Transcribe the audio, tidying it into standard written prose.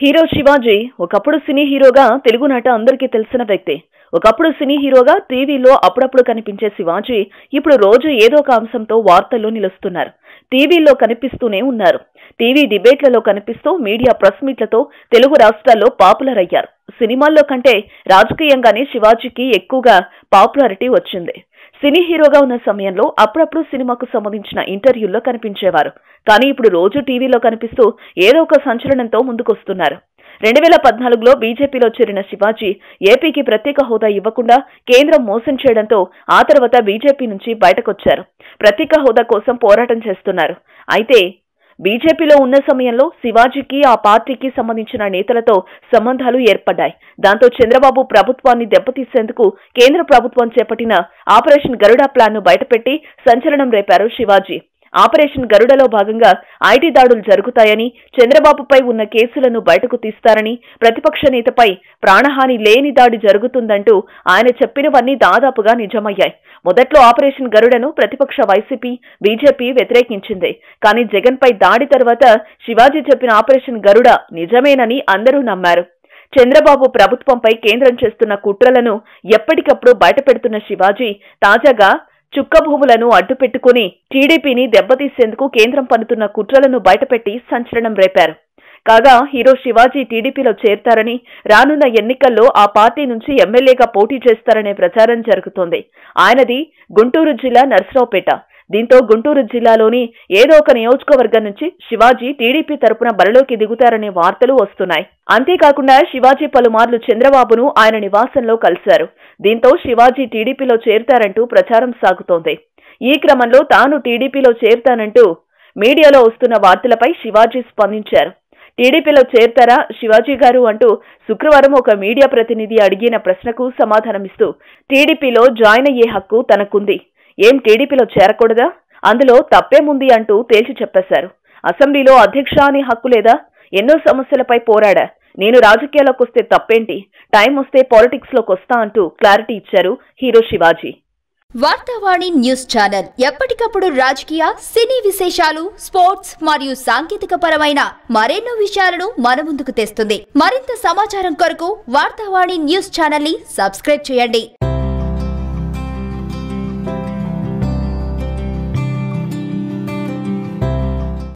Hero Shivaji ఒకప్పుడు సినీ హీరోగా తెలుగు నాట అందరికీ తెలిసిన వ్యక్తి. ఒకప్పుడు సినీ హీరోగా టీవీలో అప్పుడప్పుడు కనిపించే శివాజీ ఇప్పుడు రోజు ఏదో ఒక అంశంతో వార్తల్లో నిలుస్తున్నారు. టీవీలో కనిపిస్తూనే ఉన్నారు. టీవీ డిబేట్లలో కనిపిస్తూ మీడియా ప్రెస్ మీట్లతో తెలుగు రాష్ట్రాల్లో పాపులర్ అయ్యారు. సినిమాల్లో కంటే రాజకీయంగానే శివాజీకి ఎక్కువగా పాపులారిటీ వచ్చింది. సినీ హీరోగా ఉన్న సమయంలో అప్పుడప్పుడు సినిమాకు సంబంధించిన ఇంటర్వ్యూల్లో కనిపించేవారు. కానీ ఇప్పుడు రోజు టీవీలో కనిపిస్తూ ఏదో ఒక సంచలనంతో ముందుకొస్తున్నారు. 2014లో బీజేపీలో చేరిన శివాజీ ఏపీకి ప్రత్యేక హోదా ఇవ్వకుండా కేంద్రం మోసం చేయడంతో ఆ తర్వాత బీజేపీ నుంచి బయటకొచ్చారు. ప్రత్యేక హోదా కోసం పోరాటం చేస్తున్నారు. అయితే బీజేపీలో ఉన్న సమయంలో శివాజీకి ఆ పార్టీకి సంబంధించిన నేతలతో సంబంధాలు ఏర్పడ్డాయి. దాంతో చంద్రబాబు ప్రభుత్వాన్ని దెబ్బతీసేందుకు కేంద్ర ప్రభుత్వం చేపట్టిన ఆపరేషన్ గరుడ ప్లాన్ ను బయటపెట్టి సంచలనం రేపారు శివాజీ. ఆపరేషన్ గరుడలో భాగంగా ఐటీ దాడులు జరుగుతాయని, చంద్రబాబుపై ఉన్న కేసులను బయటకు తీస్తారని, ప్రతిపక్ష నేతపై ప్రాణహాని లేని దాడి జరుగుతుందంటూ ఆయన చెప్పినవన్నీ దాదాపుగా నిజమయ్యాయి. మొదట్లో ఆపరేషన్ గరుడను ప్రతిపక్ష వైసీపీ, బీజేపీ వ్యతిరేకించింది. కానీ జగన్ పై దాడి తర్వాత శివాజీ చెప్పిన ఆపరేషన్ గరుడ నిజమేనని అందరూ నమ్మారు. చంద్రబాబు ప్రభుత్వంపై కేంద్రం చేస్తున్న కుట్రలను ఎప్పటికప్పుడు బయటపెడుతున్న శివాజీ తాజాగా చుక్క భూములను అడ్డుపెట్టుకుని టీడీపీని దెబ్బతీసేందుకు కేంద్రం పన్నుతున్న కుట్రలను బయటపెట్టి సంచలనం రేపారు. కాగా హీరో శివాజీ టీడీపీలో చేరతారని, రానున్న ఎన్నికల్లో ఆ పార్టీ నుంచి ఎమ్మెల్యేగా పోటీ చేస్తారనే ప్రచారం జరుగుతోంది. ఆయనది గుంటూరు జిల్లా నర్సరావుపేట. దీంతో గుంటూరు జిల్లాలోని ఏదో ఒక నియోజకవర్గం నుంచి శివాజీ టీడీపీ తరపున బరిలోకి దిగుతారనే వార్తలు వస్తున్నాయి. అంతేకాకుండా శివాజీ పలుమార్లు చంద్రబాబును ఆయన నివాసంలో కలిశారు. దీంతో శివాజీ టీడీపీలో చేరుతారంటూ ప్రచారం సాగుతోంది. ఈ క్రమంలో తాను టీడీపీలో చేరుతానంటూ మీడియాలో వస్తున్న వార్తలపై శివాజీ స్పందించారు. టీడీపీలో చేరతారా శివాజీ గారు అంటూ శుక్రవారం ఒక మీడియా ప్రతినిధి అడిగిన ప్రశ్నకు సమాధానమిస్తూ టీడీపీలో జాయిన్ అయ్యే హక్కు తనకుంది, ఏం టీడీపీలో చేరకూడదా, అందులో తప్పేముంది అంటూ తేల్చి చెప్పేశారు. అసెంబ్లీలో అధ్యక్ష అనే హక్కు లేదా, ఎన్నో సమస్యలపై పోరాడా, నేను రాజకీయాల్లోకి వస్తే తప్పేంటి, టైం వస్తే పాలిటిక్స్ లోకి వస్తా అంటూ క్లారిటీ ఇచ్చారు hero Shivaji. Vartavani news channel ఎప్పటికప్పుడు రాజకీయ, సినీ విశేషాలు, స్పోర్ట్స్ మరియు సాంకేతిక పరమైన మరెన్నో విషయాలను మన ముందుకు తెస్తుంది. మరింత సమాచారం కొరకు వార్తావాణి న్యూస్ ఛానల్ ని సబ్స్క్రైబ్ చేయండి.